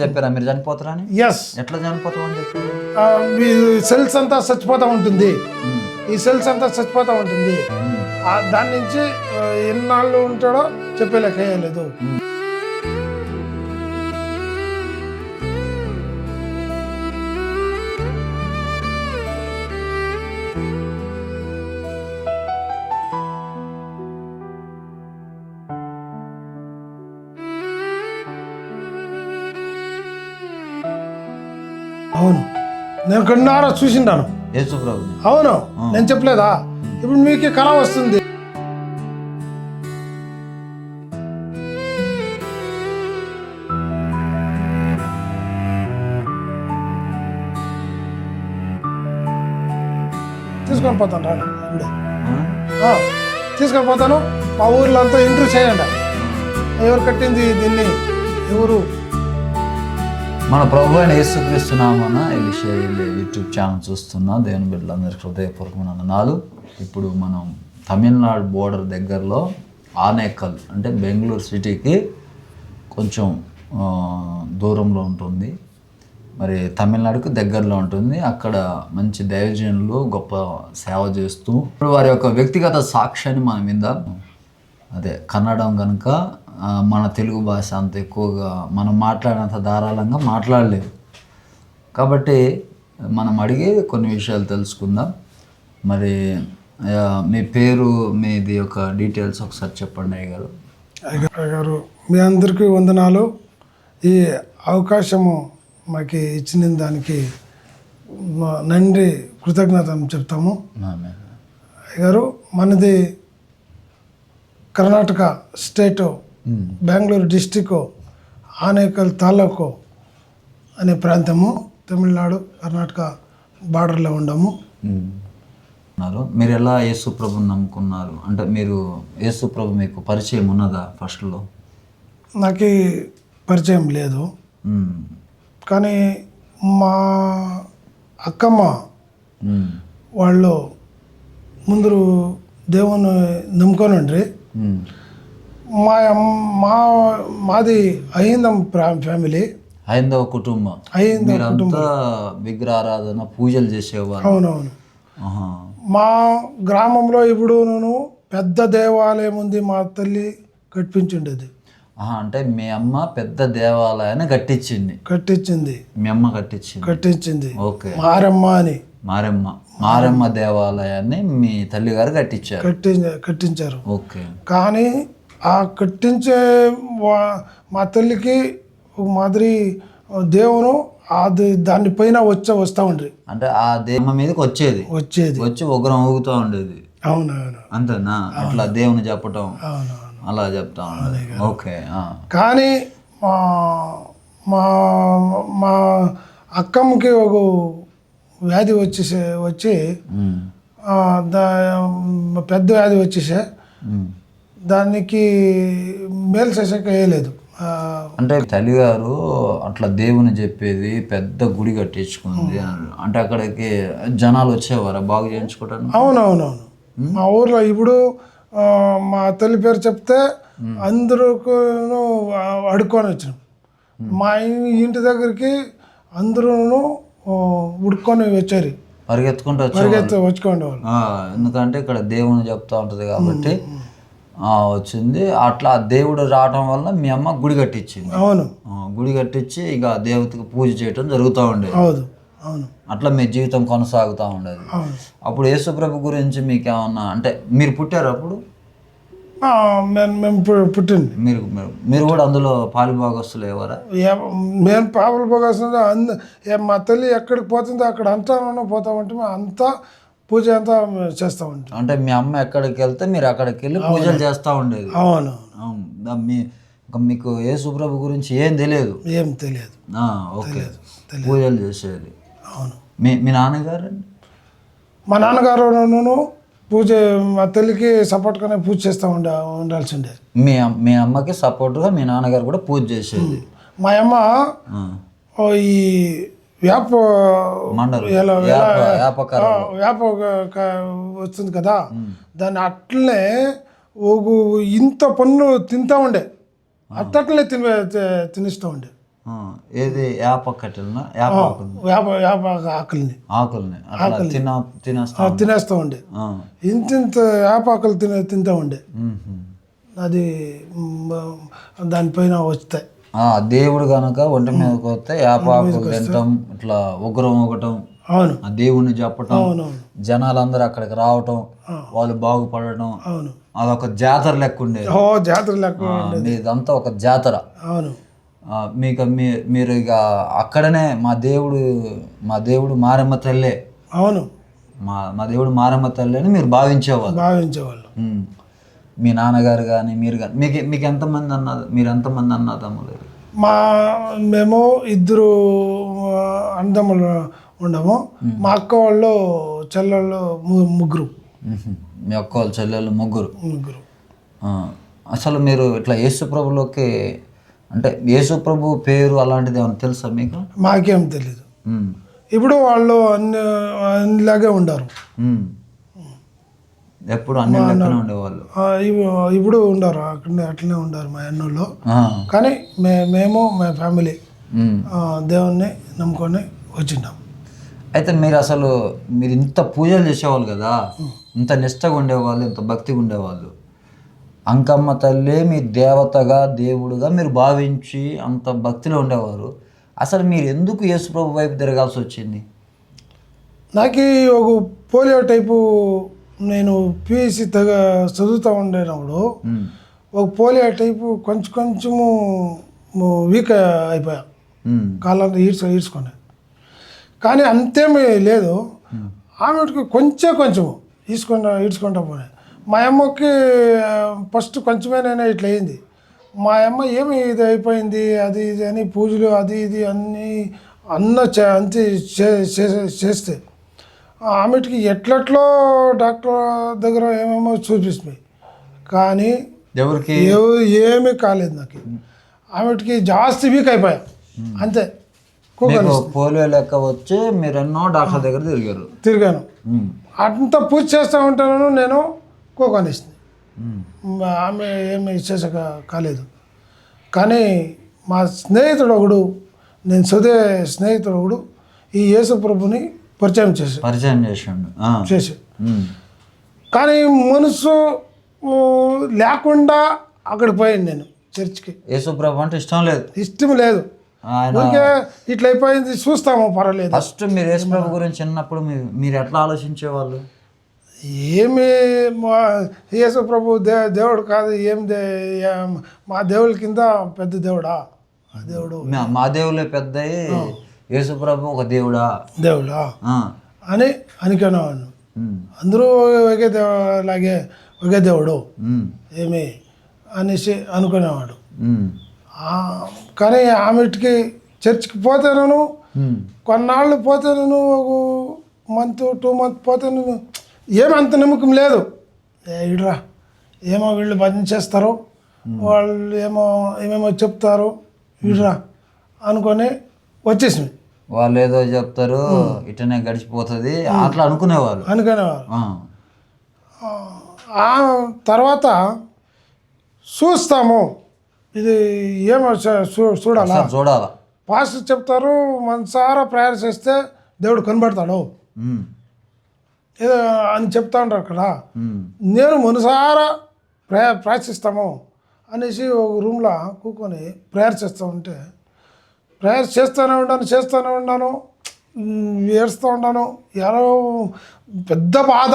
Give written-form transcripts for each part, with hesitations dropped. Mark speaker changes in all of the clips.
Speaker 1: చెప్పారా మీరు చనిపోతారా అని?
Speaker 2: ఎస్.
Speaker 1: ఎట్లా చనిపోతాం అని చెప్పారు?
Speaker 2: ఈ సెల్స్ అంతా చచ్చిపోతూ ఉంటుంది, ఈ సెల్స్ అంతా చచ్చిపోతూ ఉంటుంది. దాని నుంచి ఎన్నాళ్ళు ఉంటాడో చెప్పలేకలేదు. అవును, నేను కన్నారా చూసిండాను.
Speaker 1: యేసుప్రభు.
Speaker 2: అవును, నేను చెప్పలేదా? ఇప్పుడు మీకు కళ వస్తుంది. తీసుకొని పోతాను రాను ఇప్పుడే, తీసుకొని పోతాను. మా ఊర్లో అంతా ఇంటర్వ్యూ చేయండి, ఎవరు కట్టింది దీన్ని, ఎవరు.
Speaker 1: మన ప్రభు అయిన యేసుక్రీస్తు నామమున ఎలీషా యూట్యూబ్ ఛానల్ చూస్తున్నా దేవుని బిడ్డలందరికీ హృదయపూర్వకమైన వందనాలు. ఇప్పుడు మనం తమిళనాడు బోర్డర్ దగ్గరలో ఆనేకల్ అంటే బెంగళూరు సిటీకి కొంచెం దూరంలో ఉంటుంది, మరి తమిళనాడుకు దగ్గరలో ఉంటుంది. అక్కడ మంచి దైవజనులు గొప్ప సేవ చేస్తూ ఇప్పుడు వారి యొక్క వ్యక్తిగత సాక్ష్యాన్ని మనం విందాం. అదే కన్నడం కనుక మన తెలుగు భాష అంత ఎక్కువగా మనం మాట్లాడినంత ధారాళంగా మాట్లాడలేదు కాబట్టి మనం అడిగి కొన్ని విషయాలు తెలుసుకుందాం. మరి మీ పేరు, మీది యొక్క డీటెయిల్స్ ఒకసారి చెప్పండి అయ్యగారు.
Speaker 2: అయ్యగారు, మీ అందరికీ వందనాలు. ఈ అవకాశము మాకు ఇచ్చిన దానికి నండి కృతజ్ఞతలు చెప్తాము. అయ్యగారు, మనది కర్ణాటక స్టేటు, బెంగళూరు డిస్టిక్, ఆనేకల్ తాలూకు అనే ప్రాంతము, తమిళనాడు కర్ణాటక బార్డర్లో ఉండము.
Speaker 1: మీరు ఎలా యేసుప్రభుని నమ్ముకున్నారు? అంటే మీరు యేసుప్రభు మీకు పరిచయం ఉన్నదా? ఫస్ట్లో
Speaker 2: నాకు పరిచయం లేదు, కానీ మా అక్కమ్మ వాళ్ళు ముందు దేవుని నమ్ముకొని ఉండ్రి. మాది అహిందం ఫ్యామిలీ,
Speaker 1: హైందవ కుటుంబం. మీరంతా విగ్రహారాధన పూజలు చేసేవారు?
Speaker 2: అవునవును. మా గ్రామంలో ఇప్పుడు నేను పెద్ద దేవాలయం ఉంది, మా తల్లి కట్టించుండేది.
Speaker 1: అంటే మీ అమ్మ పెద్ద దేవాలయాన్ని కట్టించింది. మీ అమ్మ కట్టించింది. ఓకే.
Speaker 2: మారమ్మ అని,
Speaker 1: మారమ్మ దేవాలయాన్ని మీ తల్లి గారు
Speaker 2: కట్టించారు.
Speaker 1: ఓకే.
Speaker 2: కానీ ఆ కట్టించే మా తల్లికి ఒక మాదిరి దేవును అది దానిపైన వస్తూ ఉండ్రి.
Speaker 1: అంటే ఆ దేవ మీదకి వచ్చి ఉగ్రం ఊగుతూ ఉండేది.
Speaker 2: అవునవును.
Speaker 1: అంతేనా? అట్లా దేవుని చెప్పటం, అలా చెప్తా ఉండేది. ఓకే.
Speaker 2: కానీ మా మా అక్కమ్మకి ఒక వ్యాధి వచ్చి పెద్ద వ్యాధి వచ్చేసే దానికి మేలు చేసాక వేయలేదు.
Speaker 1: అంటే తల్లిగారు అట్లా దేవుని చెప్పేది పెద్ద గుడి కట్టించుకుంది అంటే అక్కడికి జనాలు వచ్చేవారా బాగు చేయించుకోవడానికి?
Speaker 2: అవునవునవును. మా ఊర్లో ఇప్పుడు మా తల్లి పేరు చెప్తే అందరూ అడుక్కొని వచ్చినాం. మా ఇంటి దగ్గరికి అందరూ ఉడుక్కొని వచ్చారు,
Speaker 1: పరిగెత్తుకుంటూ
Speaker 2: వచ్చుకోండి వాళ్ళు.
Speaker 1: ఎందుకంటే ఇక్కడ దేవుని చెప్తా ఉంటుంది కాబట్టి వచ్చింది. అట్లా దేవుడు రావటం వల్ల మీ అమ్మ గుడి కట్టించింది.
Speaker 2: అవును,
Speaker 1: గుడి కట్టించి ఇక దేవతకి పూజ చేయటం జరుగుతూ ఉండేది.
Speaker 2: అవును.
Speaker 1: అట్లా మీ జీవితం కొనసాగుతూ ఉండేది. అప్పుడు యేసుప్రభు గురించి మీకు ఏమన్నా అంటే మీరు పుట్టారు అప్పుడు?
Speaker 2: మేము పుట్టింది.
Speaker 1: మీరు కూడా అందులో పాలుభాగస్తులు ఎవరా?
Speaker 2: మేము పాలుభాగస్తులు. మా తల్లి ఎక్కడికి పోతుందో అక్కడ అంతా పోతామంటే అంతా పూజ అంతా చేస్తూ ఉంటాం.
Speaker 1: అంటే మీ అమ్మ ఎక్కడికి వెళ్తే మీరు అక్కడికి వెళ్ళి పూజలు చేస్తూ ఉండేది.
Speaker 2: అవును.
Speaker 1: మీకు యేసుప్రభు గురించి ఏం తెలియదు?
Speaker 2: ఏం తెలియదు.
Speaker 1: ఓకే. పూజలు చేసేది.
Speaker 2: అవును.
Speaker 1: మీ నాన్నగారు?
Speaker 2: మా నాన్నగారు పూజ మా తల్లికి సపోర్ట్గానే పూజ చేస్తూ ఉండాల్సిండే.
Speaker 1: మీ అమ్మకి సపోర్ట్గా మీ నాన్నగారు కూడా పూజ చేసేది.
Speaker 2: మా అమ్మ ఈ వేప వస్తుంది కదా, దాన్ని అట్లనే ఇంత పన్ను తింటా ఉండే, అట్లనే తినిస్తూ ఉండే.
Speaker 1: ఏది యాప కట్టెలనా? యాప
Speaker 2: వేప ఆకుల్ని
Speaker 1: ఆకుల్ని అట్లా
Speaker 2: తినేస్తూ ఉండే. ఇంత వేప ఆకులు తింటూ ఉండే. అది దానిపైన వస్తాయి.
Speaker 1: దేవుడు కనుక ఒంటి మీదకి వస్తే యాప ఆకులు తింటాం, ఇట్లా ఉగ్రం ఒకటం,
Speaker 2: అవును,
Speaker 1: ఆ దేవుణ్ణి చెప్పటం,
Speaker 2: అవునవును,
Speaker 1: జనాలందరూ అక్కడికి రావటం, వాళ్ళు బాగుపడటం,
Speaker 2: అవును.
Speaker 1: అదొక జాతర లెక్క ఉండేది.
Speaker 2: జాతర లెక్క.
Speaker 1: మీదంతా ఒక జాతర.
Speaker 2: అవును.
Speaker 1: మీకు మీరు ఇక అక్కడనే మా దేవుడు మారమ్మ తల్లే.
Speaker 2: అవును,
Speaker 1: మా దేవుడు మారమ్మ తల్లి అని మీరు భావించేవాళ్ళు. మీ నాన్నగారు కానీ మీరు కానీ మీకు ఎంతమంది మీరు ఎంతమంది అన్నదమ్ములు?
Speaker 2: మేము 2 అన్నదమ్ములు ఉండము. మా అక్క వాళ్ళు చెల్లెళ్ళు 3.
Speaker 1: మీ అక్క వాళ్ళ చెల్లెళ్ళు 3. అసలు మీరు ఇట్లా యేసుప్రభులోకి అంటే యేసుప్రభు పేరు అలాంటిది ఏమైనా తెలుసా మీకు?
Speaker 2: మాకేం తెలీదు. ఇప్పుడు వాళ్ళు అన్నిలాగే ఉండారు.
Speaker 1: ఎప్పుడు అన్ని లెక్కనే ఉండేవాళ్ళు.
Speaker 2: ఇప్పుడు ఉండారు అట్లనే ఉండారు మా అన్నోళ్ళు. కానీ మేము మా ఫ్యామిలీ దేవుణ్ణి నమ్ముకొని వచ్చినాం.
Speaker 1: అయితే మీరు ఇంత పూజలు చేసేవాళ్ళు కదా, ఇంత నిష్టగా ఉండేవాళ్ళు, ఇంత భక్తిగా ఉండేవాళ్ళు. అంకమ్మ తల్లి మీ దేవతగా దేవుడుగా మీరు భావించి అంత భక్తిలో ఉండేవారు. అసలు మీరు ఎందుకు యేసుప్రభు వైపు తిరగాల్సి వచ్చింది?
Speaker 2: నాకు ఒక పోలియో టైపు, నేను పిఎస్సి చదువుతూ ఉండేటప్పుడు ఒక పోలియో టైపు కొంచెము వీక్ అయిపోయా, కాళ్ళంతా ఈడ్చుకొని. కానీ అంతేమీ లేదు, ఆమెకి కొంచెం ఈడ్చుకుంటా పోయి. మా అమ్మకి ఫస్ట్ కొంచెమేనైనా ఇట్లా అయింది. మా అమ్మ ఏమి ఇది అయిపోయింది అది ఇది అని పూజలు అది ఇది అన్నీ అంతే చేస్తే ఆమెకి ఎట్లట్లో డాక్టర్ దగ్గర ఏమేమో చూపిస్తుంది. కానీ
Speaker 1: ఎవరికి
Speaker 2: ఏమీ కాలేదు. నాకు ఆమెకి జాస్తి వీక్ అయిపోయా అంతే.
Speaker 1: పోలియో లెక్క వచ్చి మీరు ఎన్నో డాక్టర్ దగ్గర తిరిగాను.
Speaker 2: అంత పూజ చేస్తూ ఉంటాను నేను. కోకొనిస్తుంది ఆమె ఏమి చేసాక కాలేదు. కానీ మా స్నేహితుడు ఒకడు, నేను చదివే స్నేహితుడు ఒకడు ఈ యేసుప్రభుని పరిచయం చేశాడు. కానీ మనసు లేకుండా అక్కడికి పోయాను నేను చర్చికి.
Speaker 1: యేసుప్రభు అంటే ఇష్టం లేదు.
Speaker 2: ఊరికే ఇట్లా అయిపోయింది, చూస్తాము పర్వాలేదు.
Speaker 1: ఫస్ట్ మీరు యేసుప్రభు గురించి చిన్నప్పుడు మీరు ఎట్లా ఆలోచించేవాళ్ళు?
Speaker 2: ఏమి యేసుప్రభు దేవుడు కాదు, మా దేవుడి కింద పెద్ద దేవుడా దేవుడు,
Speaker 1: మా దేవులే పెద్ద, యేసుప్రభు ఒక దేవుడా
Speaker 2: అని అనుకునేవాడు. అందరూ ఒకే దేవుడు ఏమి అనేసి అనుకునేవాడు. కానీ ఆమెకి చర్చికి పోతాను, కొన్నాళ్ళు పోతాను, ఒక మంత్ 2 మంత్ పోతాను, ఏమంత నమ్మకం లేదు. ఇడ్రా ఏమో వీళ్ళు భజన చేస్తారు, వాళ్ళు ఏమేమో చెప్తారు, ఇడ్రా అనుకొని వచ్చేసింది.
Speaker 1: వాళ్ళు ఏదో చెప్తారు, ఇటనే గడిచిపోతుంది అట్లా అనుకునేవారు.
Speaker 2: ఆ తర్వాత చూస్తాము, ఇది ఏమో చూడాలా. పాస్టర్ చెప్తారు, మనసారా ప్రేయర్ చేస్తే దేవుడు కనబడతాడు ఏదో అని చెప్తా ఉంటారు అక్కడ. నేను మనసారా ప్రార్థిస్తాము అనేసి ఒక రూమ్లో కూర్చొని ప్రేయర్ చేస్తూ ఉంటే, ప్రేయర్ చేస్తూనే ఉన్నాను, ఏడుస్తూ ఉన్నాను. ఎవరో పెద్ద బాధ,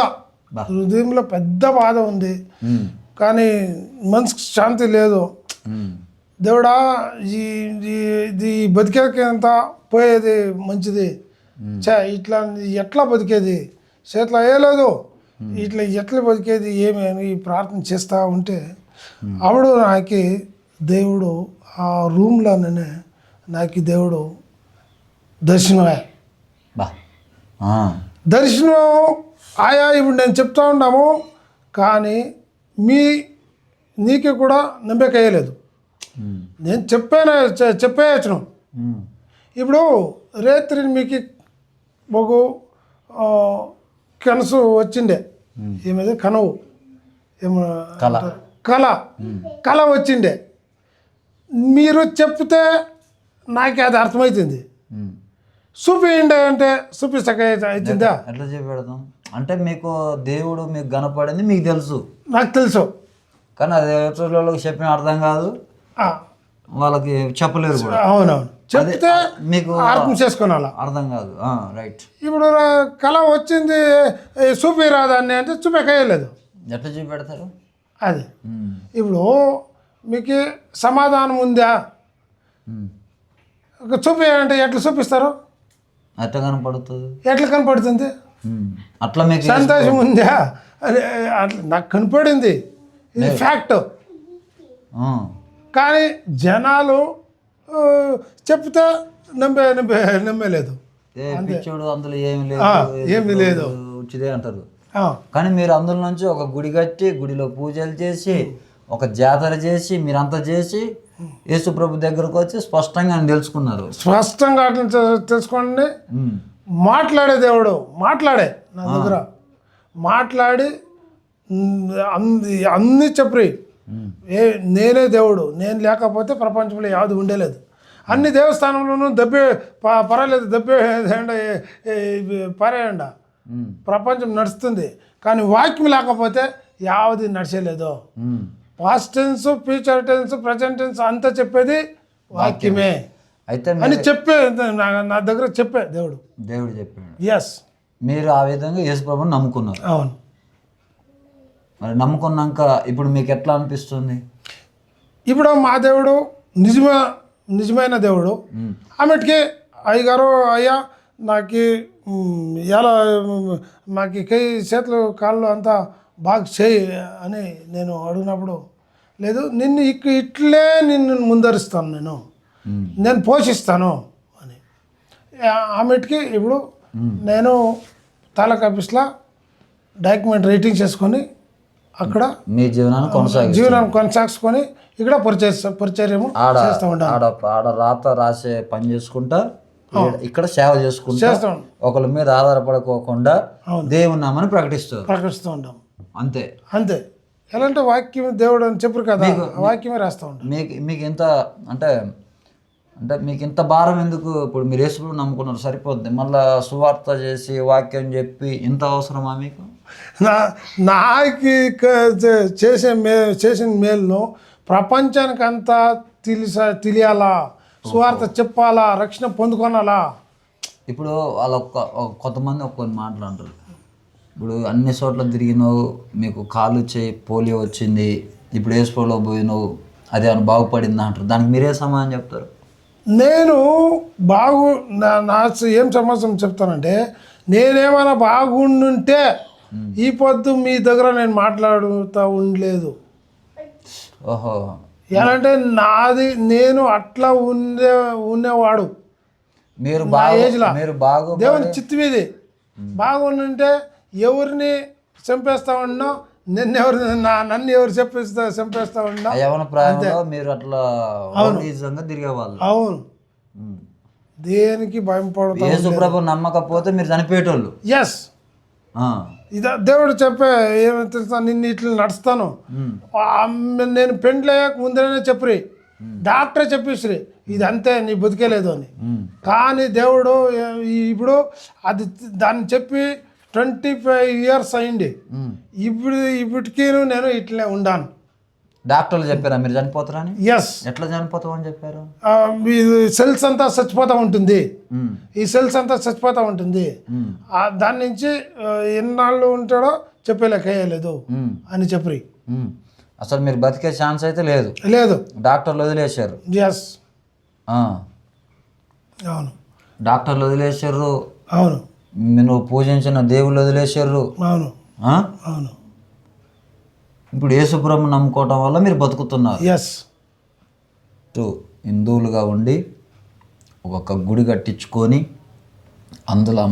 Speaker 2: హృదయంలో పెద్ద బాధ ఉంది. కానీ మనసుకు శాంతి లేదు. దేవుడా ఇది బతికేంత పోయేది మంచిది, ఇట్లా ఎట్లా బతికేది, చేతిలో వేయలేదు, ఇట్లా ఎట్లా బతికేది ఏమి అని ప్రార్థన చేస్తూ ఉంటే, అప్పుడు నాకు దేవుడు ఆ రూమ్లోనే నాకు దేవుడు దర్శనం ఆయా. ఇప్పుడు నేను చెప్తా ఉన్నాము, కానీ నీకే కూడా నమ్మకం వేయలేదు. నేను చెప్పేయచ్చును. ఇప్పుడు రేత్రి మీకు ఒక కనసు వచ్చిండే, ఏమది కనవు ఏమో కళ వచ్చిండే. మీరు చెప్తే నాకు అది అర్థమవుతుంది.
Speaker 1: ఉమ్.
Speaker 2: చూపియండి అంటే చూపిస్తాక అవుతుందా?
Speaker 1: ఎట్లా చెప్పేడతాం అంటే మీకు దేవుడు మీకు కనపడింది మీకు తెలుసు,
Speaker 2: నాకు తెలుసు,
Speaker 1: కానీ అది వాళ్ళకి చెప్పిన అర్థం కాదు,
Speaker 2: ఆ,
Speaker 1: వాళ్ళకి చెప్పలేరు కూడా.
Speaker 2: అవునవును, చెప్తే
Speaker 1: మీకు
Speaker 2: అర్థం చేసుకోనాలా,
Speaker 1: అర్థం కాదు. రైట్.
Speaker 2: ఇప్పుడు కళ వచ్చింది చూపిరాదాన్ని అంటే చూపేయలేదు.
Speaker 1: ఎట్లా చూపెడతారు
Speaker 2: అది ఇప్పుడు మీకు సమాధానం ఉందా చూపించాలంటే ఎట్లా చూపిస్తారు?
Speaker 1: ఎట్లా కనపడుతుంది?
Speaker 2: ఎట్లా కనపడుతుంది?
Speaker 1: అట్లా మీకు
Speaker 2: సంతోషం ఉందా? అదే అట్లా నాకు కనపడింది, ఇది ఫ్యాక్ట్. కానీ జనాలు చెప్తే నమ్మలేదు.
Speaker 1: పిచ్చోడు అందులో ఏమి
Speaker 2: ఏమీ లేదు
Speaker 1: ఉచిదే అంటారు. కానీ మీరు అందులో నుంచి ఒక గుడి కట్టి గుడిలో పూజలు చేసి ఒక జాతర చేసి మీరంతా చేసి యేసు ప్రభు దగ్గరకు వచ్చి స్పష్టంగా తెలుసుకున్నారు.
Speaker 2: స్పష్టంగా అట్లా తెలుసుకోండి. మాట్లాడే దేవుడు మాట్లాడే నా దగ్గర మాట్లాడి అన్నీ చెప్పి నేనే దేవుడు, నేను లేకపోతే ప్రపంచంలో యాది ఉండలేదు. అన్ని దేవస్థానంలోనూ పర్వాలేదు పరేయండ ప్రపంచం నడుస్తుంది, కానీ వాక్యం లేకపోతే యావది నడిచేలేదు. Past tense, future tense, present tense అంతా చెప్పేది వాక్యమే
Speaker 1: అయితే
Speaker 2: అని చెప్పే నా దగ్గర చెప్పే దేవుడు
Speaker 1: చెప్పాడు.
Speaker 2: ఎస్,
Speaker 1: మీరు ఆ విధంగా యేసు ప్రభుని నమ్ముకున్నారు.
Speaker 2: అవును.
Speaker 1: మరి నమ్ముకున్నాక ఇప్పుడు మీకు ఎట్లా అనిపిస్తుంది?
Speaker 2: ఇప్పుడు మా దేవుడు నిజమైన దేవుడు. ఆమెకి అయ్యగారు అయ్యా నాకు ఎలా మాకు కై చేతులు కాళ్ళు అంతా బాగా చేయి అని నేను అడిగినప్పుడు, లేదు నిన్ను ఇట్లే నిన్ను ముందరుస్తాను, నేను పోషిస్తాను అని. ఆమెకి ఇప్పుడు నేను తాలూకా ఆఫీస్లో డాక్యుమెంట్ రైటింగ్ చేసుకొని అక్కడ
Speaker 1: మీ జీవనాన్ని
Speaker 2: కొనసాగించుకొని ఇక్కడ పరిచర్యము చేస్తూ ఉంటాను.
Speaker 1: ఆడ రాత రాసే పని చేసుకుంటా ఇక్కడ సేవ చేసుకుంటా ఒకళ్ళ మీద ఆధారపడుకోకుండా దేవుని నామని ప్రకటిస్తూ ఉంటాం. అంతే
Speaker 2: అంతే. ఎలాంటి వాక్యం దేవుడు అని చెప్పరు కదా, వాక్యమే రాస్తూ ఉంటాం.
Speaker 1: మీకు ఇంత అంటే మీకు ఇంత భారం ఎందుకు? ఇప్పుడు మీరు యేసుని నమ్ముకున్నారు సరిపోద్ది, మళ్ళీ సువార్త చేసి వాక్యం చెప్పి ఇంత అవసరమా మీకు?
Speaker 2: నాకు చేసిన మేలును ప్రపంచానికి అంతా తెలియాలా, సువార్త చెప్పాలా, రక్షణ పొందుకోనాలా.
Speaker 1: ఇప్పుడు వాళ్ళ కొంతమంది కొన్ని మాటలు అంటారు. ఇప్పుడు అన్ని చోట్ల తిరిగినావు, మీకు కాలు చేయి పోలియో వచ్చింది, ఇప్పుడు యేసులో పోయినావు, అది ఏమైనా బాగుపడిందా అంటారు. దానికి మీరే సమాధానం చెప్తారు?
Speaker 2: నేను నా ఏం సమాచారం చెప్తానంటే, నేనేమైనా బాగుండుంటే ఈ పొద్దు మీ దగ్గర నేను మాట్లాడుతూ ఉండలేదు.
Speaker 1: ఓహో,
Speaker 2: ఎలాంటే నేను అట్లా ఉండేవాడు
Speaker 1: మీరు
Speaker 2: మీరు దేవుని చిత్తం ఇది. బాగుండుంటే ఎవరిని చంపేస్తా ఉన్నా, నన్ను ఎవరు చంపేస్తా ఉన్నా
Speaker 1: మీరు అట్లా తిరిగేవాళ్ళు.
Speaker 2: అవును, దేనికి భయపడతా.
Speaker 1: యేసుప్రభు నమ్మకపోతే మీరు చనిపోయేటోళ్ళు.
Speaker 2: ఎస్, దేవుడు చెప్పే ఏమైనా తెలుసా, నిన్ను ఇట్లా నడుస్తాను. నేను పెండ్లయ్యాక ముందరనే చెప్పి డాక్టరే చెప్పేసి ఇది అంతే నీ బతికేలేదు అని. కానీ దేవుడు ఇప్పుడు అది దాన్ని చెప్పి 25 years అయింది. ఇప్పటికీ నేను ఇట్లనే ఉండాను.
Speaker 1: డాక్టర్లు చెప్పారా మీరు చనిపోతారని?
Speaker 2: ఎస్.
Speaker 1: ఎట్లా చనిపోతావు అని చెప్పారు?
Speaker 2: సెల్స్ అంతా చచ్చిపోతూ ఉంటుంది, ఈ సెల్స్ అంతా చచ్చిపోతూ ఉంటుంది. దాని నుంచి ఎన్నాళ్ళు ఉంటాడో చెప్పలేకయ్యలేదు అని చెప్పి
Speaker 1: అసలు మీరు బతికే ఛాన్స్ అయితే లేదు. డాక్టర్లు వదిలేశారు.
Speaker 2: ఎస్, అవును,
Speaker 1: డాక్టర్లు వదిలేశారు.
Speaker 2: అవును,
Speaker 1: నువ్వు పూజించిన దేవుళ్ళు వదిలేశారు.
Speaker 2: అవును, అవును.
Speaker 1: ఇప్పుడు యేసుప్రభు నమ్ముకోవటం వల్ల మీరు బతుకుతున్నారు.
Speaker 2: ఎస్.
Speaker 1: హిందువులుగా ఉండి ఒక గుడి కట్టించుకొని అందులో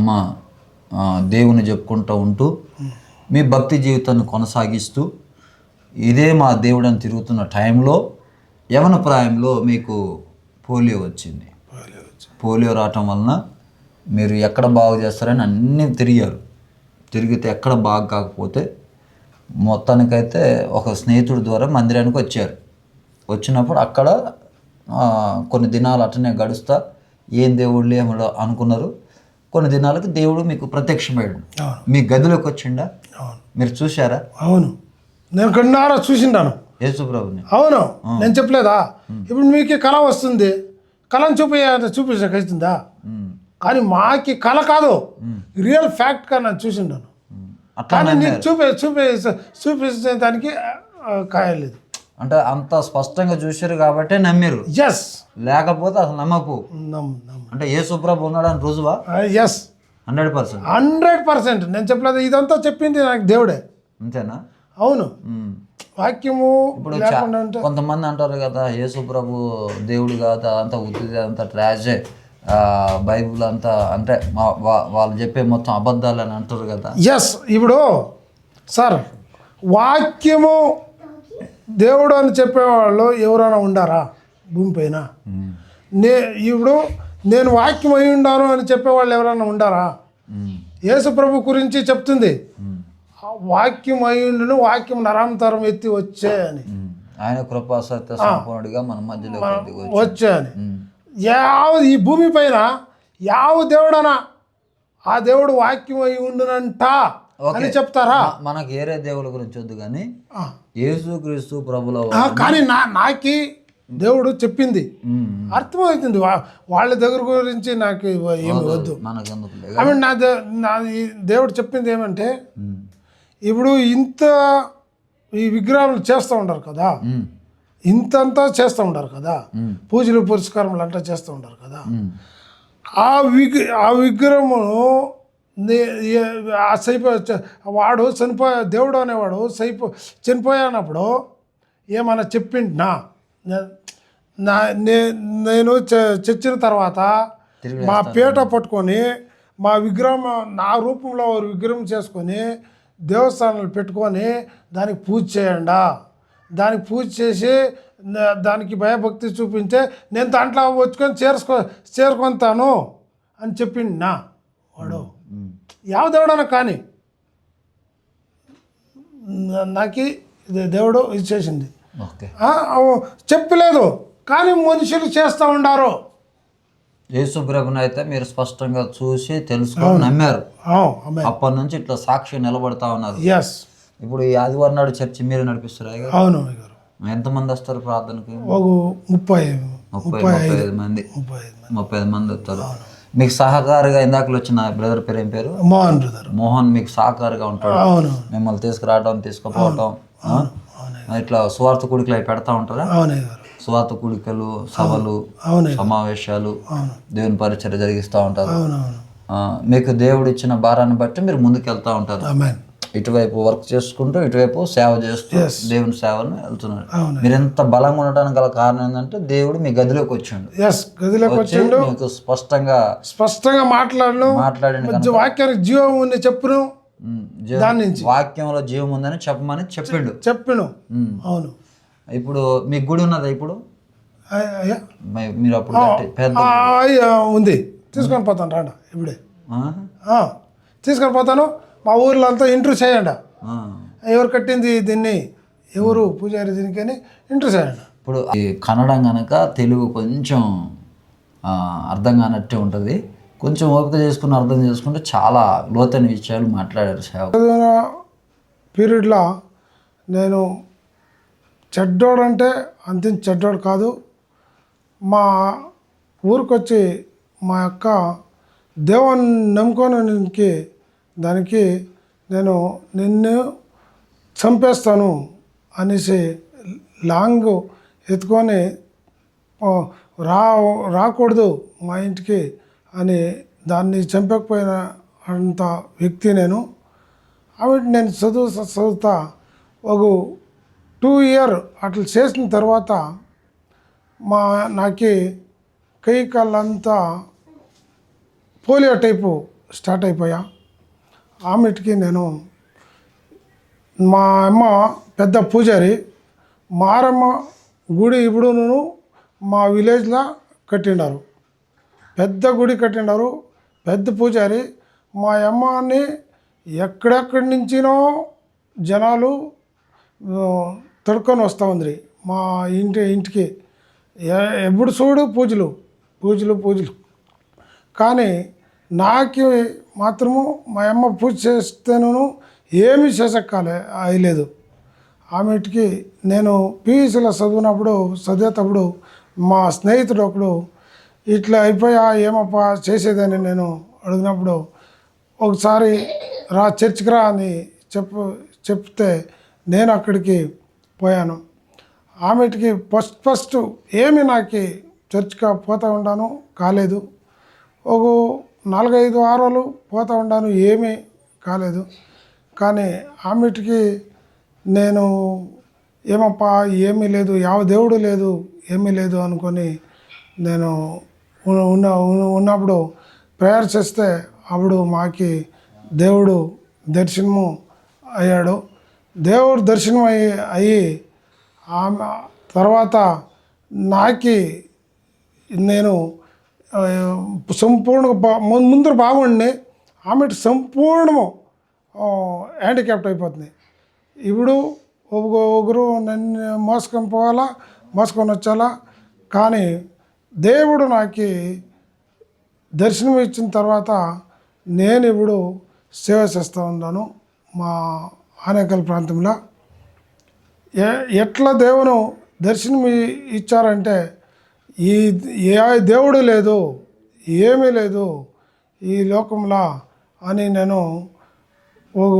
Speaker 1: దేవుని చెప్పుకుంటూ ఉంటూ మీ భక్తి జీవితాన్ని కొనసాగిస్తూ ఇదే మా దేవుడు అని తిరుగుతున్న టైంలో యవన ప్రాయంలో మీకు పోలియో వచ్చింది. పోలియో రావటం వలన మీరు ఎక్కడ బాగు చేస్తారని అన్నీ తిరిగితే ఎక్కడ బాగు కాకపోతే మొత్తానికైతే ఒక స్నేహితుడి ద్వారా మందిరానికి వచ్చినప్పుడు అక్కడ కొన్ని దినాలు అట్లనే గడుస్తా ఏం దేవుళ్ళు ఏమో అనుకున్నారు. కొన్ని దినాలకు దేవుడు మీకు ప్రత్యక్షమయ్యాడు, మీ గదిలోకి వచ్చిండా, మీరు చూశారా?
Speaker 2: అవును, నేను కన్నారా చూసిండాను
Speaker 1: యేసుప్రభుని.
Speaker 2: అవును, నేను చెప్పలేదా? ఇప్పుడు మీకు కళ వస్తుంది, కళను చూపించకైతుందా? కానీ మాకి కళ కాదు, రియల్ ఫ్యాక్ట్గా నేను చూసిండాను. కానీ నీకు చూపించడానికి కాయలేదు.
Speaker 1: అంటే అంత స్పష్టంగా చూసారు కాబట్టి నమ్మిరు.
Speaker 2: ఎస్,
Speaker 1: లేకపోతే అసలు నమ్మకు. అంటే యేసుప్రభు ఉన్నాడని రుజువా?
Speaker 2: ఎస్,
Speaker 1: 100%.
Speaker 2: 100%. నేను చెప్పలేదు, ఇదంతా చెప్పింది నాకు దేవుడే.
Speaker 1: అంతేనా?
Speaker 2: అవును, వాక్యము.
Speaker 1: ఇప్పుడు కొంతమంది అంటారు కదా యేసుప్రభు దేవుడు కాదు, అంత ఉత్తిది, అంత ట్రాజే, బైబుల్ అంతా అంటే వాళ్ళు చెప్పే మొత్తం అబద్ధాలు అని అంటారు కదా.
Speaker 2: ఎస్, ఇప్పుడు సార్ వాక్యము దేవుడు అని చెప్పేవాళ్ళు ఎవరైనా ఉండారా భూమి పైన? ఇప్పుడు నేను వాక్యం అయి ఉండాను అని చెప్పేవాళ్ళు ఎవరైనా ఉండారా? యేసు ప్రభు గురించి చెప్తుంది, వాక్యం అయి ఉండును, వాక్యం నరాంతరం ఎత్తి వచ్చే అని,
Speaker 1: ఆయన కృపా సత్య సంపూర్ణుడిగా మన మధ్యలో
Speaker 2: వచ్చే అని. ఈ భూమి పైన యావ దేవుడనా ఆ దేవుడు వాక్యం అయి ఉండునంట అని చెప్తారా?
Speaker 1: మనకి ఏరే దేవుళ్ళ గురించి వద్దు, కానీ యేసుక్రీస్తు ప్రభుల
Speaker 2: కానీ నాకి దేవుడు చెప్పింది అర్థమవుతుంది. వాళ్ళ దగ్గర గురించి నాకు ఏమి వద్దు. ఐ మీన్ నా దేవుడు చెప్పింది ఏమంటే, ఇప్పుడు ఇంత ఈ విగ్రహాలు చేస్తూ ఉంటారు కదా, ఇంతంతా చేస్తూ ఉంటారు కదా, పూజలు పురస్కారములు అంతా చేస్తూ ఉంటారు కదా, ఆ విగ్రహమును వాడు దేవుడు అనేవాడు చనిపోయానప్పుడు ఏమన్నా చెప్పింటున్నా? నేను చచ్చిన తర్వాత మా పీట పట్టుకొని మా విగ్రహం నా రూపంలో విగ్రహం చేసుకొని దేవస్థానాలు పెట్టుకొని దానికి పూజ చేయండా, దానికి పూజ చేసి దానికి భయభక్తి చూపించే నేను దాంట్లో వచ్చుకొని చేరుకొంతాను అని చెప్పిండా వాడు. యావ దేవుడన కానీ నాకు దేవుడు ఇచ్చేసింది చెప్పలేదు, కానీ మనుషులు చేస్తూ ఉండారు.
Speaker 1: యేసుప్రభుని అయితే మీరు స్పష్టంగా చూసి తెలుసుకొని నమ్మారు. అప్పటి నుంచి ఇట్లా సాక్షి నిలబడతా ఉన్నారు. ఇప్పుడు ఈ ఆదివారం నాడు చర్చి మీరు నడిపిస్తారు?
Speaker 2: అవును.
Speaker 1: ఎంతమంది వస్తారు ప్రార్థనకి?
Speaker 2: 35
Speaker 1: మంది. 35 మంది వస్తారు. మీకు సహకారిగా ఇందాకలు వచ్చిన బ్రదర్ పేరు ఏం పేరు?
Speaker 2: మోహన్ బ్రదర్.
Speaker 1: మోహన్ మీకు సహకారిగా ఉంటాడు. మిమ్మల్ని తీసుకురావడం తీసుకుపోవటం, ఇట్లా సువార్త కూడికలు అవి పెడతా ఉంటారా? సువార్త కూడికలు, సభలు, సమావేశాలు, దేవుని పరిచర్య జరిగిస్తూ ఉంటారు. మీకు దేవుడు ఇచ్చిన భారాన్ని బట్టి మీరు ముందుకు వెళ్తూ ఉంటారు. ఇటువైపు వర్క్ చేసుకుంటూ ఇటువైపు సేవ చేస్తూ దేవుని సేవను వెళ్తున్నారు. మీరు ఎంత బలంగా ఉండడానికి గల కారణం ఏంటంటే దేవుడు మీ గదిలోకి వచ్చిండు. మీకు స్పష్టంగా మాట్లాడిన
Speaker 2: వాక్యానికి జీవం ఉంది చెప్పును, దాని నుంచి
Speaker 1: వాక్యంలో జీవం ఉందని చెప్పమని చెప్పిండు. అవును. ఇప్పుడు మీకు గుడి ఉన్నదా? ఇప్పుడు మీరు అప్పుడు
Speaker 2: ఉంది, తీసుకొని పోతాను రాండి. ఇప్పుడే తీసుకొని పోతాను. మా ఊర్లో అంతా ఇంటర్వ్యూ చేయండి, ఎవరు కట్టింది దీన్ని, ఎవరు పూజారి దీనికి అని ఇంటర్వ్యూ చేయండి.
Speaker 1: ఇప్పుడు ఈ కన్నడం కనుక తెలుగు కొంచెం అర్థం కానట్టే ఉంటుంది. కొంచెం ఓపిక చేసుకుని అర్థం చేసుకుంటే చాలా లోతైన విషయాలు మాట్లాడారు.
Speaker 2: చదివిన పీరియడ్లో నేను చెడ్డోడు అంటే అంత చెడ్డోడు కాదు. మా ఊరికొచ్చి మా యొక్క దేవుని నమ్ముకోవడానికి దానికి నేను నిన్ను చంపేస్తాను అనేసి లాంగ్ ఎత్తుకొని రాకూడదు మా ఇంటికి అని దాన్ని చంపకపోయిన అంత వ్యక్తి నేను. కాబట్టి నేను చదువుతా ఒక 2 years అట్లా చేసిన తర్వాత నాకు కై కాళ్ళంతా పోలియో టైపు స్టార్ట్ అయిపోయా. ఆమెటికి నేను మా అమ్మ పెద్ద పూజారి, మారమ్మ గుడి ఇప్పుడు నేను మా విలేజ్లో కట్టిండారు, పెద్ద గుడి కట్టిండారు, పెద్ద పూజారి. మా అమ్మని ఎక్కడెక్కడి నుంచినో జనాలు తొడుక్కొని వస్తూ ఉంది మా ఇంటికి. ఎప్పుడు చూడు పూజలు పూజలు పూజలు. కానీ నాకు మాత్రము మా అమ్మ పూజ చేస్తేను ఏమీ చేసక్కాలే అయ్యలేదు. ఆమెటికి నేను పీయూసీలో చదివేటప్పుడు మా స్నేహితుడు ఒకడు ఇట్లా అయిపోయా ఏమప్పా చేసేదని నేను అడిగినప్పుడు ఒకసారి చర్చికి రా అని చెప్తే నేను అక్కడికి పోయాను. ఆమెటికి ఫస్ట్ ఏమి నాకు చర్చికి పోతూ ఉంటాను కాలేదు. ఒక 4-5 వారాలు పోతూ ఉంటాను, ఏమీ కాలేదు. కానీ ఆమెటికి నేను ఏమప్పా ఏమీ లేదు, దేవుడు లేదు, ఏమీ లేదు అనుకొని నేను ఉన్నప్పుడు ప్రేయర్ చేస్తే అప్పుడు మాకి దేవుడు దర్శనము అయ్యాడు. దేవుడు దర్శనం అయ్యి ఆమె తర్వాత నాకు నేను సంపూర్ణంగా ముందర బాగుండి ఆమె సంపూర్ణము హ్యాండిక్యాప్ట్ అయిపోతుంది. ఇప్పుడు ఒకరు నన్ను మోసుకొని వచ్చాలా. కానీ దేవుడు నాకు దర్శనం ఇచ్చిన తర్వాత నేను ఇప్పుడు సేవ చేస్తూ ఉన్నాను మా ఆనేకల్ ప్రాంతంలో. ఎట్లా దేవుడు దర్శనం ఇచ్చారంటే ఏ దేవుడు లేదు, ఏమీ లేదు ఈ లోకంలో అని నేను ఒక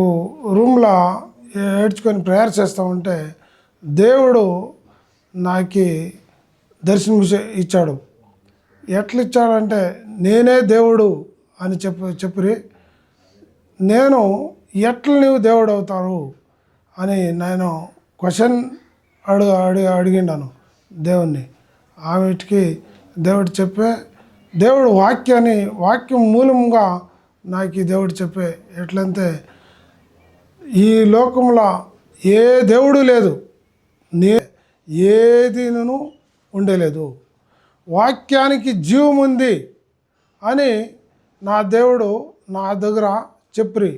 Speaker 2: రూమ్లో ఏడ్చుకొని ప్రేయర్ చేస్తూ ఉంటే దేవుడు నాకు దర్శనం ఇచ్చాడు. ఎట్లా ఇచ్చాడంటే నేనే దేవుడు అని చెప్పి నేను ఎట్లా నీవు దేవుడు అవుతారు అని నేను క్వశ్చన్ అడిగిండాను దేవుణ్ణి. ఆమెటికి దేవుడు వాక్యం మూలంగా నాకు దేవుడు చెప్పే ఎట్లంటే ఈ లోకంలో ఏ దేవుడు లేదు, ఏదినూ ఉండలేదు, వాక్యానికి జీవం ఉంది అని నా దేవుడు నా దగ్గర చెప్పి.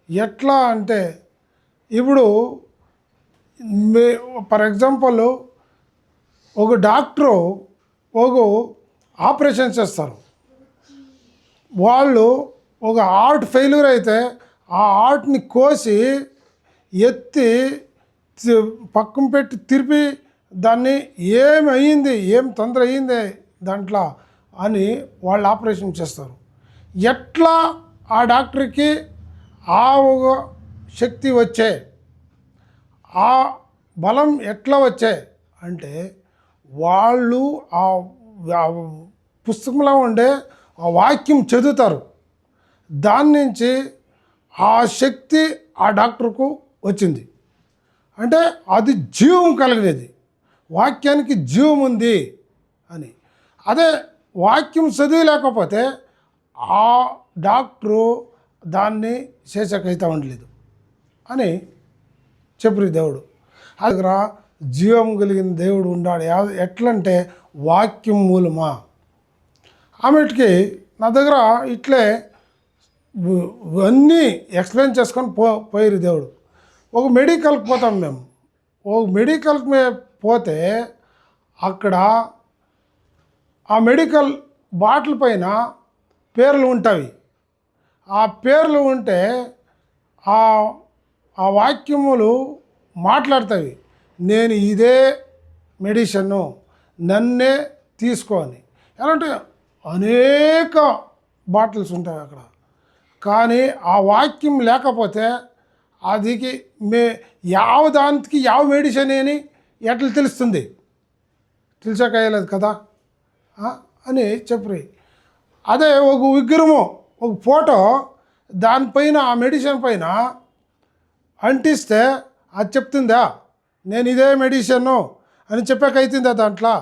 Speaker 2: ఎట్లా అంటే ఇప్పుడు ఫర్ ఎగ్జాంపుల్ ఒక డాక్టరు ఒక ఆపరేషన్ చేస్తారు. వాళ్ళు ఒక హార్ట్ ఫెయిల్యూర్ అయితే ఆ హార్ట్ని కోసి ఎత్తి పక్కన పెట్టి తిరిపి దాన్ని ఏం తొందర అయ్యింది దాంట్లో అని వాళ్ళు ఆపరేషన్ చేస్తారు. ఎట్లా ఆ డాక్టర్కి ఆ ఒక శక్తి వచ్చే, ఆ బలం ఎట్లా వచ్చే అంటే వాళ్ళు ఆ పుస్తకంలో ఉండే ఆ వాక్యం చదువుతారు. దాని నుంచి ఆ శక్తి ఆ డాక్టర్కు వచ్చింది. అంటే అది జీవం కలిగినది, వాక్యానికి జీవం ఉంది అని. అదే వాక్యం చదివలేకపోతే ఆ డాక్టరు దాన్ని చేసకైతే ఉండలేదు అని చెప్పు దేవుడు. దగ్గర జీవం కలిగిన దేవుడు ఉన్నాడు. ఎట్లంటే వాక్యం మూలమా. ఆమెటికి నా దగ్గర ఇట్లే అన్నీ ఎక్స్ప్లెయిన్ చేసుకొని పోయిరు దేవుడు. ఒక మెడికల్కి పోతాం మేము. ఒక మెడికల్కి పోతే అక్కడ ఆ మెడికల్ బాటిల్ పైన పేర్లు ఉంటాయి. ఆ పేర్లు ఉంటే ఆ వాక్యములు మాట్లాడతాయి. నేను ఇదే మెడిసిన్ నన్నే తీసుకోని ఎలా అంటే అనేక బాటిల్స్ ఉంటాయి అక్కడ. కానీ ఆ వాక్యం లేకపోతే అదికి దానికి యావ మెడిసిన్ అని ఎట్లా తెలుస్తుంది? తెలిసాకయ్యలేదు కదా అని చెప్పి. అదే ఒక విగ్రహము, ఒక ఫోటో దానిపైన ఆ మెడిసిన్ పైన అంటిస్తే అది చెప్తుందా నేను ఇదే మెడిసిన్ అని చెప్పాకైతుందా? దాంట్లో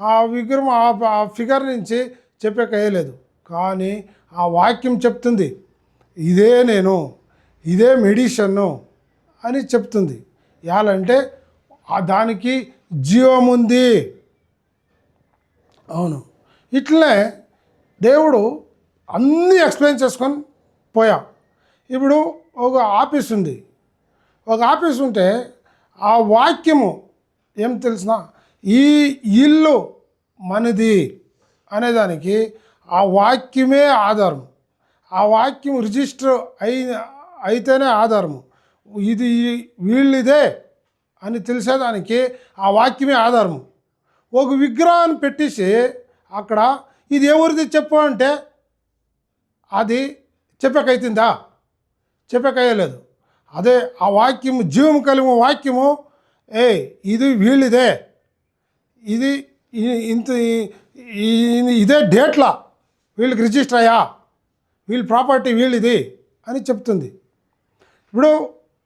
Speaker 2: ఆ విగ్రహం ఆ ఫిగర్ నుంచి చెప్పాకయ్యలేదు. కానీ ఆ వాక్యం చెప్తుంది ఇదే మెడిసిన్ అని చెప్తుంది. ఎలాంటే దానికి జీవం ఉంది. అవును, ఇట్లనే దేవుడు అన్నీ ఎక్స్ప్లెయిన్ చేసుకొని పోయా. ఇప్పుడు ఒక ఆఫీస్ ఉంది. ఒక ఆఫీస్ ఉంటే ఆ వాక్యము ఏం తెలిసిన, ఈ ఇల్లు మనది అనేదానికి ఆ వాక్యమే ఆధారం. ఆ వాక్యం రిజిస్టర్ అయితేనే ఆధారము. ఇది వీళ్ళిదే అని తెలిసేదానికి ఆ వాక్యమే ఆధారము. ఒక విగ్రహాన్ని పెట్టేసి అక్కడ ఇది ఎవరిది చెప్పు అంటే అది చెప్పకైతుందా? చెప్పకయ్యలేదు. అదే ఆ వాక్యము, జీవం కలిగిన వాక్యము, ఇది వీళ్ళిదే, ఇది ఇంత ఇదే డేట్లా వీళ్ళకి రిజిస్టర్ అయ్యా, వీళ్ళ ప్రాపర్టీ వీళ్ళది అని చెప్తుంది. ఇప్పుడు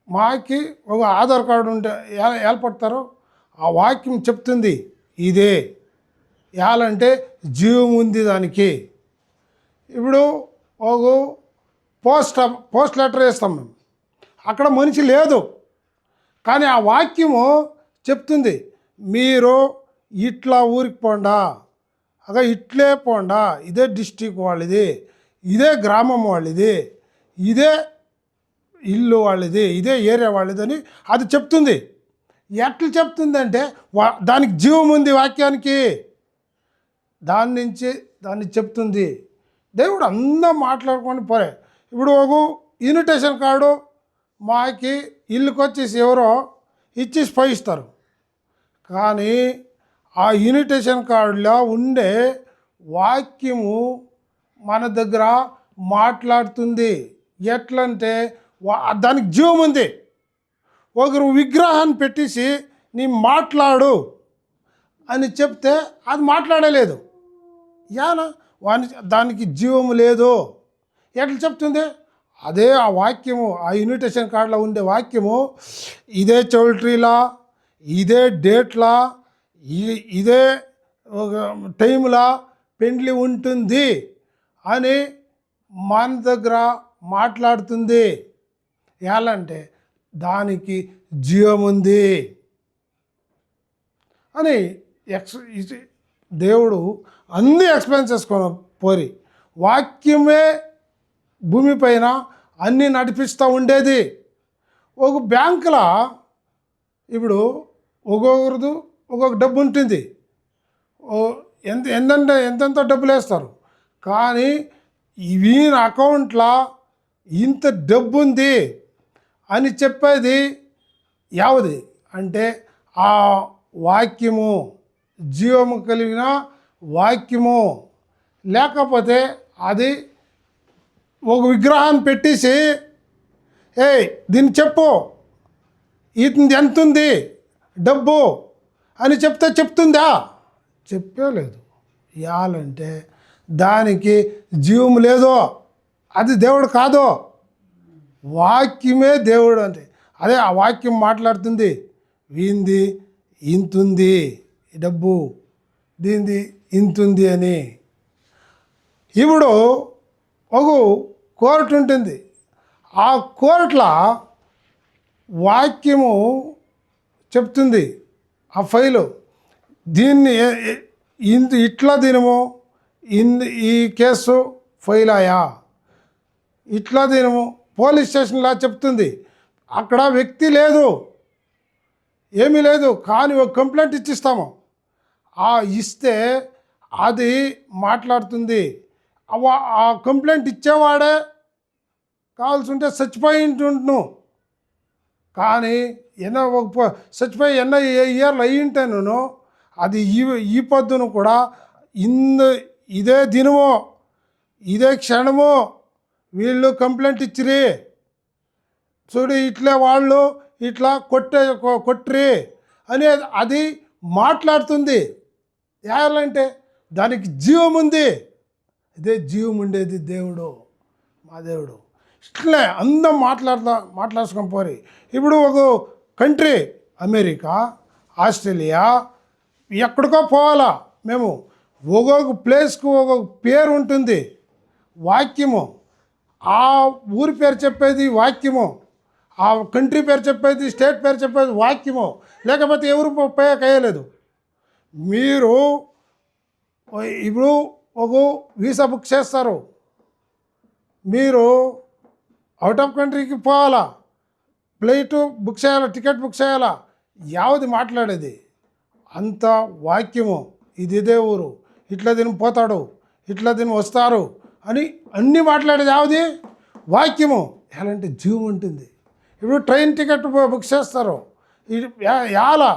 Speaker 2: మాకి ఒక ఆధార్ కార్డు ఉంటే ఏర్పడతారో ఆ వాక్యం చెప్తుంది ఇదే ఏలంటే జీవం ఉంది దానికి. ఇప్పుడు ఒక పోస్ట్ లెటర్ వేస్తాం మేము, అక్కడ మనిషి లేదు, కానీ ఆ వాక్యము చెప్తుంది మీరు ఇట్లా ఊరికి పోండా, ఇట్లే పోండా, ఇదే డిస్టిక్ వాళ్ళది, ఇదే గ్రామం వాళ్ళది, ఇదే ఇల్లు వాళ్ళది, ఇదే ఏరియా వాళ్ళదని అది చెప్తుంది. ఎట్లా చెప్తుందంటే దానికి జీవం ఉంది వాక్యానికి, దాన్ని చెప్తుంది. దేవుడు అందరూ మాట్లాడుకొని పోరే. ఇప్పుడు ఒక ఇన్విటేషన్ కార్డు మాకి ఇల్లుకి వచ్చేసి ఎవరో ఇచ్చేసి పోయిస్తారు, కానీ ఆ ఇన్విటేషన్ కార్డులో ఉండే వాక్యము మన దగ్గర మాట్లాడుతుంది. ఎట్లంటే దానికి జీవం ఉంది. ఒకరు విగ్రహాన్ని పెట్టేసి నీ మాట్లాడు అని చెప్తే అది మాట్లాడలేదు. దానికి జీవము లేదు. ఎట్లా చెప్తుంది? అదే ఆ వాక్యము, ఆ ఇన్విటేషన్ కార్డులో ఉండే వాక్యము ఇదే చౌల్ట్రీలా, ఇదే డేట్లా, ఇదే టైంలా పెండ్లి ఉంటుంది అని మన దగ్గర మాట్లాడుతుంది. ఎలాంటే దానికి జీవం ఉంది అని దేవుడు అన్నీ ఎక్స్ప్లెయిన్ చేసుకొని పోరి. వాక్యమే భూమిపైన అన్నీ నడిపిస్తూ ఉండేది. ఒక బ్యాంకులో ఇప్పుడు ఒక్కొక్కరిది ఒక్కొక్క డబ్బు ఉంటుంది, ఎంతెంతో డబ్బులు వేస్తారు, కానీ వీని అకౌంట్లో ఇంత డబ్బు ఉంది అని చెప్పేది యావది అంటే ఆ వాక్యము, జీవము కలిగిన వాక్యము. లేకపోతే అది ఒక విగ్రహాన్ని పెట్టేసి దీన్ని చెప్పు, ఇది ఎంత ఉంది డబ్బు అని చెప్తుందా? చెప్పలేదు. ఇవ్వాలంటే దానికి జీవం లేదో, అది దేవుడు కాదు, వాక్యమే దేవుడు. అంటే అదే ఆ వాక్యం మాట్లాడుతుంది, వీంది ఇంతుంది డబ్బు, దీంది ఇంతుంది అని. ఇప్పుడు ఒక కోర్టు ఉంటుంది, ఆ కోర్టులో వాక్యము చెప్తుంది, ఆ ఫైలు దీన్ని ఇట్లా దినము ఈ కేసు ఫైల్ అయ్యా, ఇట్లా దినము పోలీస్ స్టేషన్లా చెప్తుంది. అక్కడ వ్యక్తి లేదు, ఏమీ లేదు, కానీ ఒక కంప్లైంట్ ఇచ్చిస్తాము. ఇస్తే అది మాట్లాడుతుంది. ఆ కంప్లైంట్ ఇచ్చేవాడే కావాల్సి ఉంటే చచ్చిపోయి ఉంటును, కానీ చచ్చిపోయి ఎన్నో ఇయర్లు అయ్యి ఉంటేను అది ఈ పొద్దును కూడా ఇదే దినమో ఇదే క్షణమో వీళ్ళు కంప్లైంట్ ఇచ్చిరి చూడు, ఇట్లే వాళ్ళు ఇట్లా కొట్టిరి అని అది మాట్లాడుతుంది. ఏలంటే దానికి జీవం ఉంది. ఇదే జీవం ఉండేది దేవుడు, మా దేవుడు. ఇట్లే అందరం మాట్లాడుకొని పోరి. ఇప్పుడు ఒక కంట్రీ అమెరికా, ఆస్ట్రేలియా, ఎక్కడికో పోవాలా మేము, ఒక్కొక్క ప్లేస్కు ఒక్కొక్క పేరు ఉంటుంది, వాక్యము. ఆ ఊరి పేరు చెప్పేది వాక్యము, ఆ కంట్రీ పేరు చెప్పేది, స్టేట్ పేరు చెప్పేది వాక్యము. లేకపోతే ఎవరు పోయలేదు. మీరు ఇప్పుడు ఒక వీసా బుక్ చేస్తారు, మీరు అవుట్ ఆఫ్ కంట్రీకి పోవాలా, ఫ్లైట్ బుక్ చేయాలా, టికెట్ బుక్ చేయాలా, యావది మాట్లాడేది అంత వాక్యము. ఇది ఇదే ఊరు, ఇట్లా దీని పోతాడు, ఇట్లా దీని వస్తారు అని అన్నీ మాట్లాడేది యావది వాక్యము. ఎలాంటి జీవం ఉంటుంది. ఇప్పుడు ట్రైన్ టికెట్ బుక్ చేస్తారు, ఎలా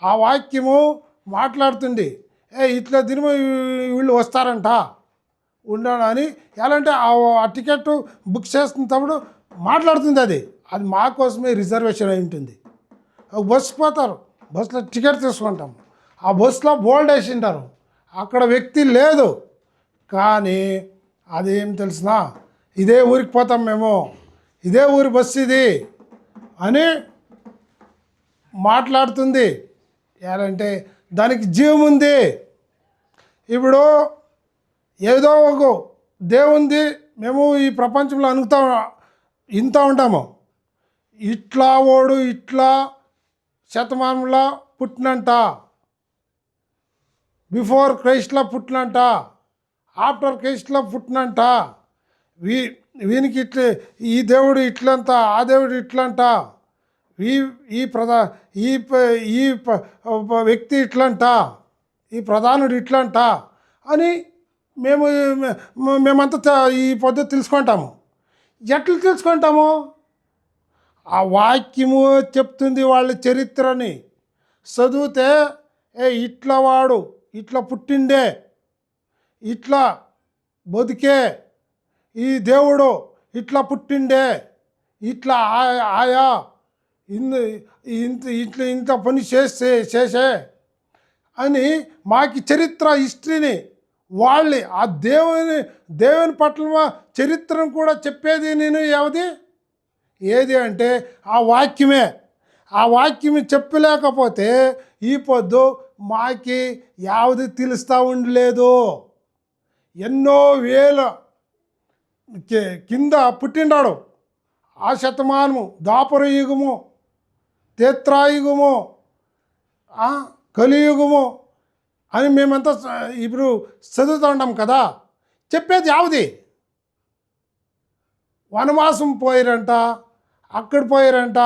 Speaker 2: ఆ వాక్యము మాట్లాడుతుంది. ఇట్లా దీని వీళ్ళు వస్తారంట ఉండాలి అని ఎలాంటి ఆ టికెట్ బుక్ చేస్తున్నప్పుడు మాట్లాడుతుంది. అది మా కోసమే రిజర్వేషన్ అయి ఉంటుంది. బస్సు పోతారు, బస్సులో టికెట్ తీసుకుంటాం, ఆ బస్సులో బోల్డ్ వేసింటారు, అక్కడ వ్యక్తి లేదు. కానీ అదేం తెలిసినా ఇదే ఊరికి పోతాం మేము, ఇదే ఊరి బస్సు ఇది అని మాట్లాడుతుంది. ఎలాంటే దానికి జీవం ఉంది. ఇప్పుడు ఏదో ఒక దేవుంది మేము ఈ ప్రపంచంలో ఇంత ఉంటాము. ఇట్లా ఓడు ఇట్లా శతమానంలో పుట్టినంట, బిఫోర్ క్రైస్ట్లో పుట్టినంట, ఆఫ్టర్ క్రైస్ట్లో పుట్టినంట, వీనికి ఇట్లా ఈ దేవుడు ఇట్లంట, ఆ దేవుడు ఇట్లంట, ఈ వ్యక్తి ఇట్లంట, ఈ ప్రధానుడు ఇట్లంట అని మేమంతా ఈ పద్ధతి తెలుసుకుంటాము. ఎట్లా తెలుసుకుంటాము? ఆ వాక్యము చెప్తుంది వాళ్ళ చరిత్రని చదివితే, ఇట్లా వాడు ఇట్లా పుట్టిండే, ఇట్లా బతికే, ఈ దేవుడు ఇట్లా పుట్టిండే, ఇట్లా ఆయా ఇంత పని చేసే అని మాకి చరిత్ర హిస్టరీని వాళ్ళని ఆ దేవుని పట్ల చరిత్రను కూడా చెప్పేది నేను ఏది అంటే ఆ వాక్యమే. ఆ వాక్యం చెప్పలేకపోతే ఈ పొద్దు మాకి యావది తెలుస్తూ ఉండలేదు. ఎన్నో వేల కింద పుట్టిండాడు. ఆ శతమానము, ద్వాపర యుగము, త్రేతాయుగము, కలియుగము అని మేమంతా ఇప్పుడు చదువుతూ ఉంటాం కదా. చెప్పేది యావది వనవాసం పోయారంట, అక్కడ పోయారంట,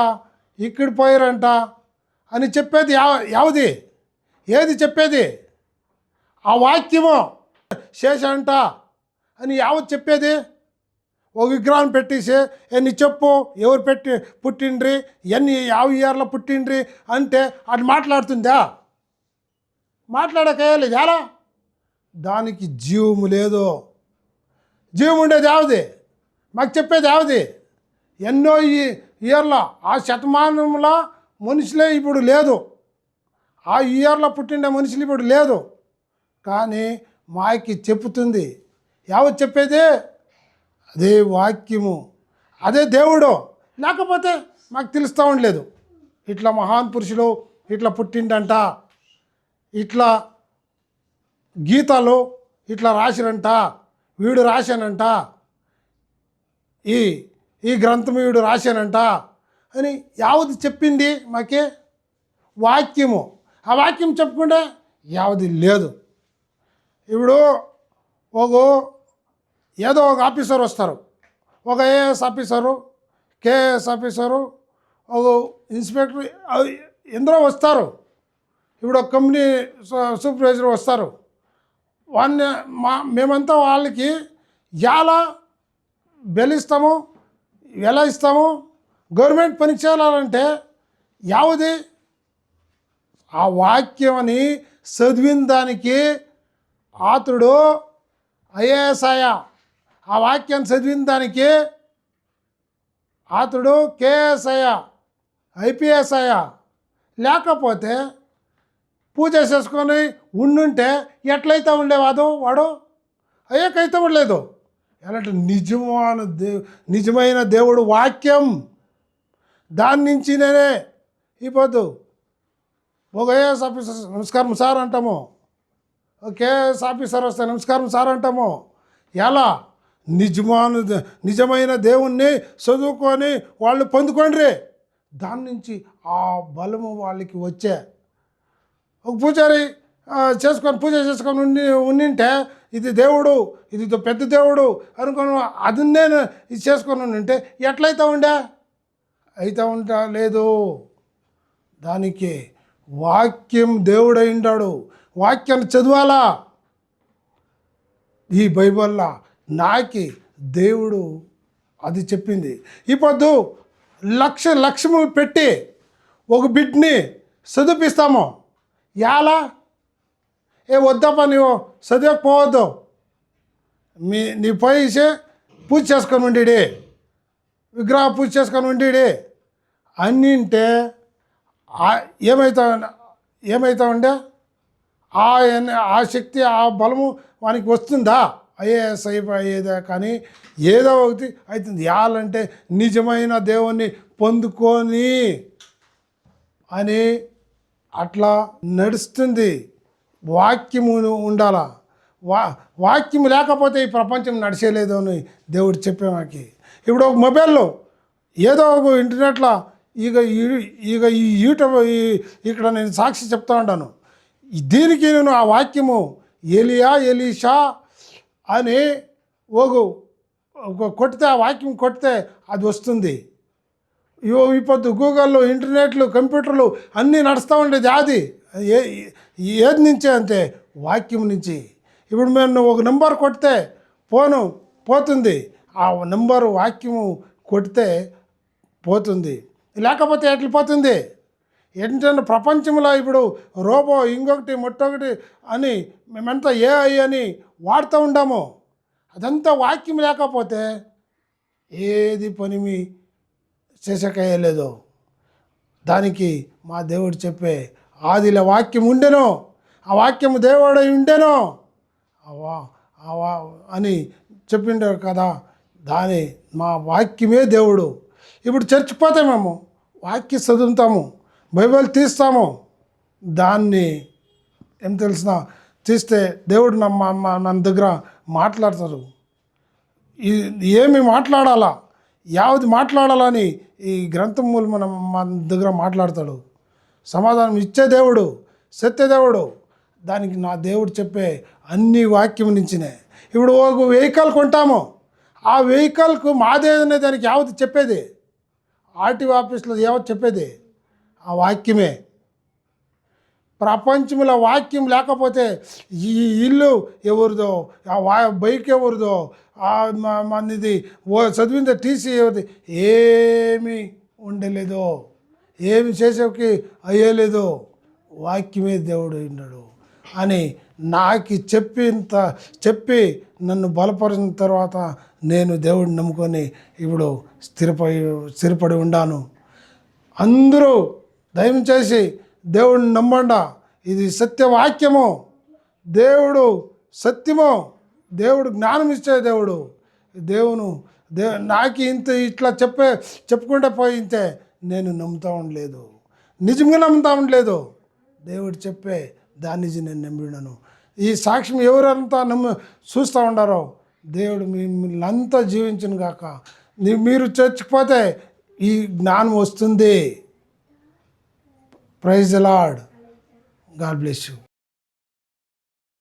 Speaker 2: ఇక్కడ పోయారంట అని చెప్పేది యావది ఏది చెప్పేది? ఆ వాక్యము శేషంట అని యావత్ చెప్పేది? ఒక విగ్రహం పెట్టేసి నీ చెప్పు ఎవరు పుట్టిండ్రి, ఎన్ని ఇయర్లో పుట్టిండ్రి అంటే అది మాట్లాడుతుందా? మాట్లాడకేయాలి చాలా. దానికి జీవము లేదు. జీవం ఉండేది యావది? మాకు చెప్పేది యావది? ఎన్నో ఇయర్లో ఆ శతమానంలో మనుషులే ఇప్పుడు లేదు, ఆ ఇయర్లో పుట్టిండే మనుషులు ఇప్పుడు లేదు. కానీ మాకి చెప్పుతుంది. యావత్ చెప్పేది? అదే వాక్యము, అదే దేవుడు. లేకపోతే మాకు తెలుస్తూ ఉండలేదు. ఇట్లా మహాన్ పురుషులు ఇట్లా పుట్టిండంట, ఇట్లా గీతాలు ఇట్లా రాసిరంట, వీడు రాశానంట, ఈ గ్రంథం వీడు రాశానంట అని యావది చెప్పింది మాకే? వాక్యము. ఆ వాక్యం చెప్పుకుంటే యావది లేదు. ఇప్పుడు ఏదో ఒక ఆఫీసర్ వస్తారు, ఒక ఏఎస్ ఆఫీసరు, కేఎస్ ఆఫీసరు, ఒక ఇన్స్పెక్టర్, ఎందరో వస్తారు. ఇప్పుడు ఒక కంపెనీ సూపర్వైజర్ వస్తారు. మేమంతా వాళ్ళకి ఎలా బెలిస్తాము, ఎలా ఇస్తాము? గవర్నమెంట్ పని చేయాలంటే యావది ఆ వాక్యం అని చదివిన దానికి అతడు ఐఏఎస్ అయ్యా, ఆ వాక్యాన్ని చదివిన దానికి అతడు కేఎస్ అయ్యా, ఐపీఎస్ అయ్యా. లేకపోతే పూజ చేసుకొని ఉండుంటే ఎట్లయితే ఉండేవాడు వాడు? అయ్యాకైతే ఉండలేదు. ఎలాంటి నిజమైన దేవుడు వాక్యం. దాని నుంచి నేనే ఇప్పుడు ఒక ఐఏఎస్ ఆఫీసర్ నమస్కారం సార్ అంటాము, ఒక కేఎస్ ఆఫీసర్ వస్తే నమస్కారం సార్ అంటాము. ఎలా? నిజమైన దేవుణ్ణి చదువుకొని వాళ్ళు పొందుకోండి. దాని నుంచి ఆ బలము వాళ్ళకి వచ్చే. ఒక పూజారి పూజ చేసుకొని ఉండింటే ఇది దేవుడు, ఇది పెద్ద దేవుడు అనుకొని అది నేను ఇది చేసుకొని ఉండింటే ఎట్లయితే ఉండే? అయితే ఉంటా లేదు. దానికి వాక్యం దేవుడై ఉన్నాడు. వాక్యాన్ని చదవాలా. ఈ బైబిల్లో నాకి దేవుడు అది చెప్పింది. ఇప్పుడు లక్ష్యములు పెట్టి ఒక బిడ్డని చదివిస్తాము. ఎలా వద్దప్ప నీవు చదవకపోవద్దు, నీ పోయిసే పూజ చేసుకొని ఉండేది, విగ్రహ పూజ చేసుకొని ఉండేది అన్నింటే ఏమవుతామంటే ఆ శక్తి ఆ బలము వానికి వస్తుందా? ఐఏఎస్ అయిపోయేదా? కానీ ఏదో ఒకటి అవుతుంది. యాలంటే నిజమైన దేవుణ్ణి పొందుకొని అని అట్లా నడుస్తుంది. వాక్యము ఉండాలా. వాక్యం లేకపోతే ఈ ప్రపంచం నడిచేయలేదు అని దేవుడు చెప్పే మాకి. ఇప్పుడు ఒక మొబైల్లో ఏదో ఒక ఇంటర్నెట్లో ఇక ఈ యూట్యూబ్ ఇక్కడ నేను సాక్షి చెప్తా ఉంటాను. దీనికి నేను ఆ వాక్యము ఎలీషా అని ఒక కొడితే, ఆ వాక్యం కొడితే అది వస్తుంది. ఇప్పుడు గూగుల్లో ఇంటర్నెట్లు కంప్యూటర్లు అన్నీ నడుస్తూ ఉండేది. అది ఏది నుంచే అంతే, వాక్యం నుంచి. ఇప్పుడు మేము ఒక నెంబర్ కొడితే ఫోను పోతుంది, ఆ నెంబరు వాక్యము కొడితే పోతుంది. లేకపోతే ఎట్లా పోతుంది? ఏంటంటే ప్రపంచంలో ఇప్పుడు రోబో ఇంకొకటి మొట్టొకటి అని మేమంతా ఏఐ అని వాడుతూ ఉంటాము. అదంతా వాక్యం లేకపోతే ఏది పని చేసేకయ్యలేదు. దానికి మా దేవుడు చెప్పే ఆదిలో వాక్యం ఉండెను, ఆ వాక్యము దేవుడై ఉండెను అని చెప్పిండారు కదా. మా వాక్యమే దేవుడు. ఇప్పుడు చర్చికి పోతే మేము వాక్యం చదువుతాము, బైబిల్ తీస్తాము. దాన్ని ఏం తెలిసిన తీస్తే దేవుడు మన దగ్గర మాట్లాడతారు. ఏమి మాట్లాడాలా, యావది మాట్లాడాలని ఈ గ్రంథం మూలం మన దగ్గర మాట్లాడతాడు. సమాధానం ఇచ్చే దేవుడు, సత్యదేవుడు. దానికి నా దేవుడు చెప్పే అన్ని వాక్యం నుంచినే. ఇప్పుడు ఒక వెహికల్ కొంటాము, ఆ వెహికల్కు మాదేదనే దానికి యావది చెప్పేది, ఆర్టీఓ ఆఫీస్లో యావది చెప్పేది ఆ వాక్యమే. ప్రపంచంలో వాక్యం లేకపోతే ఈ ఇల్లు ఎవరిదో, ఆ బైక్ ఎవరిదో, మనది చదివిందో టీసీ ఎవరిది, ఏమీ ఉండలేదు, ఏమి చేసేకి అయ్యలేదు. వాక్యమే దేవుడు ఉన్నాడు అని నాకు చెప్పి నన్ను బలపరిచిన తర్వాత నేను దేవుడిని నమ్ముకొని ఇప్పుడు స్థిరపడి ఉన్నాను. అందరూ దయచేసి దేవుడిని నమ్మండా. ఇది సత్యవాక్యము. దేవుడు సత్యము, దేవుడు జ్ఞానం ఇచ్చే దేవుడు. నాకు ఇట్లా చెప్పుకుంటే పోయింతే నేను నమ్ముతా ఉండలేదు, నిజంగా నమ్ముతా ఉండలేదు. దేవుడు చెప్పే దాన్ని నేను నమ్మినాను. ఈ సాక్ష్యం ఎవరంతా చూస్తూ ఉండారో దేవుడు మిమ్మల్ని అంతా జీవించును గాక. మీరు చచ్చిపోతే ఈ జ్ఞానం వస్తుంది. Praise the Lord. God bless you.